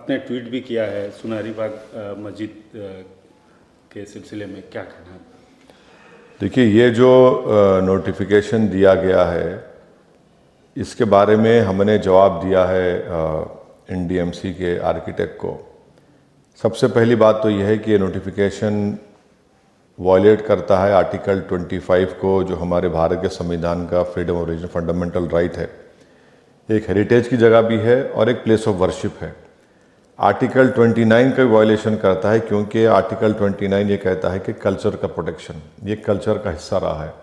आपने ट्वीट भी किया है सुनहरी बाग मस्जिद के सिलसिले में, क्या कहना है? देखिए, ये जो नोटिफिकेशन दिया गया है इसके बारे में हमने जवाब दिया है एनडीएमसी के आर्किटेक्ट को। सबसे पहली बात तो यह है कि ये नोटिफिकेशन वॉयलेट करता है आर्टिकल 25 को, जो हमारे भारत के संविधान का freedom of religion fundamental right है। एक हेरिटेज की जगह भी है और एक प्लेस ऑफ वर्शिप है। आर्टिकल 29 का वायलेशन करता है, क्योंकि आर्टिकल 29 ये कहता है कि कल्चर का प्रोटेक्शन, ये कल्चर का हिस्सा रहा है।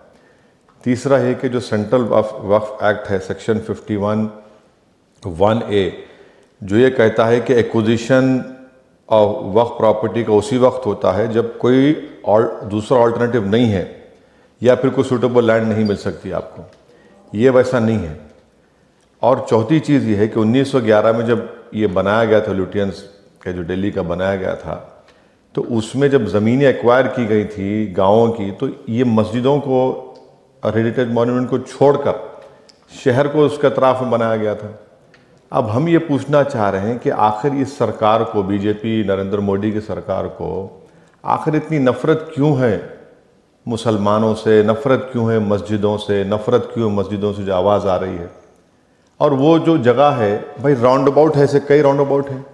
तीसरा है कि जो सेंट्रल वक्फ एक्ट है सेक्शन 51(1)(a), जो ये कहता है कि एक्विजिशन ऑफ वक्फ प्रॉपर्टी का उसी वक्त होता है जब कोई दूसरा ऑल्टरनेटिव नहीं है या फिर कोई सूटेबल लैंड नहीं मिल सकती आपको। ये वैसा नहीं है। और चौथी चीज़ ये है कि 1911 में जब ये बनाया गया था, ल्यूटियंस का जो दिल्ली का बनाया गया था, तो उसमें जब ज़मीनें एक्वायर की गई थी गाँवों की, तो ये मस्जिदों को और हेरिटेज मॉन्यूमेंट को छोड़कर शहर को उसके अतराफ में बनाया गया था। अब हम ये पूछना चाह रहे हैं कि आखिर इस सरकार को, बीजेपी नरेंद्र मोदी की सरकार को, आखिर इतनी नफ़रत क्यों है मुसलमानों से, नफ़रत क्यों है मस्जिदों से, नफ़रत क्यों है मस्जिदों से जो आवाज़ आ रही है। और वो जो जगह है भाई, राउंड अबाउट है, ऐसे कई राउंड अबाउट हैं।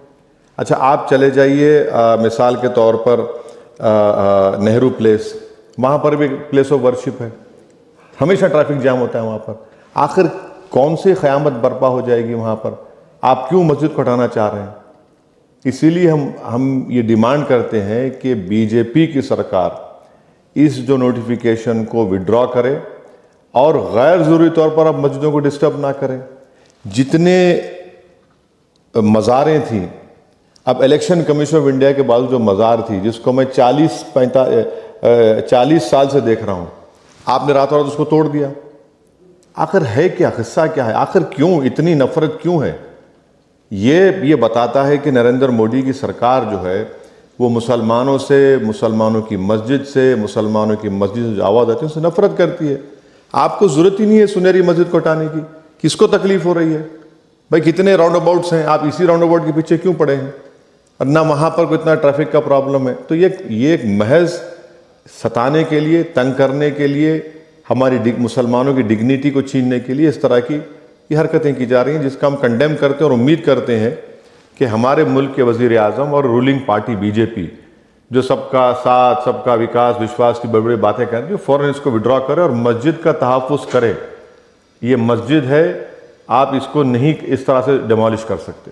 अच्छा, आप चले जाइए मिसाल के तौर पर नेहरू प्लेस, वहाँ पर भी प्लेस ऑफ वर्शिप है, हमेशा ट्रैफिक जाम होता है वहाँ पर। आखिर कौन सी क़यामत बर्पा हो जाएगी वहाँ पर? आप क्यों मस्जिद को हटाना चाह रहे हैं? इसीलिए हम ये डिमांड करते हैं कि बीजेपी की सरकार इस जो नोटिफिकेशन को विड्रॉ करे और गैर ज़रूरी तौर पर आप मस्जिदों को डिस्टर्ब ना करें। जितने मज़ारें थी, अब इलेक्शन कमीशन ऑफ इंडिया के बाद जो मज़ार थी, जिसको मैं 40 साल से देख रहा हूँ, आपने रातों रात उसको तोड़ दिया। आखिर है क्या, हिस्सा क्या है? आखिर क्यों इतनी नफ़रत क्यों है? ये बताता है कि नरेंद्र मोदी की सरकार जो है वो मुसलमानों से, मुसलमानों की मस्जिद से, मुसलमानों की मस्जिद से जो आवाज़ आती है उससे नफ़रत करती है। आपको ज़रूरत ही नहीं है सुनहरी मस्जिद को हटाने की, किसको तकलीफ हो रही है? भाई कितने राउंड अबाउट्स हैं, आप इसी राउंड अबाउट के पीछे क्यों पड़े हैं? और ना वहाँ पर कोई इतना ट्रैफिक का प्रॉब्लम है। तो ये एक महज सताने के लिए, तंग करने के लिए, हमारी मुसलमानों की डिग्निटी को छीनने के लिए इस तरह की ये हरकतें की जा रही हैं, जिसका हम कंडेम करते हैं और उम्मीद करते हैं कि हमारे मुल्क के वज़ीर आज़म और रूलिंग पार्टी बीजेपी, जो सबका साथ, सबका विकास, विश्वास की बड़ी बड़ी बातें कर रही है, फ़ौरन इसको विड्रॉ करे और मस्जिद का तहफ़्फ़ुज़ करे। ये मस्जिद है, आप इसको नहीं इस तरह से डिमोलिश कर सकते।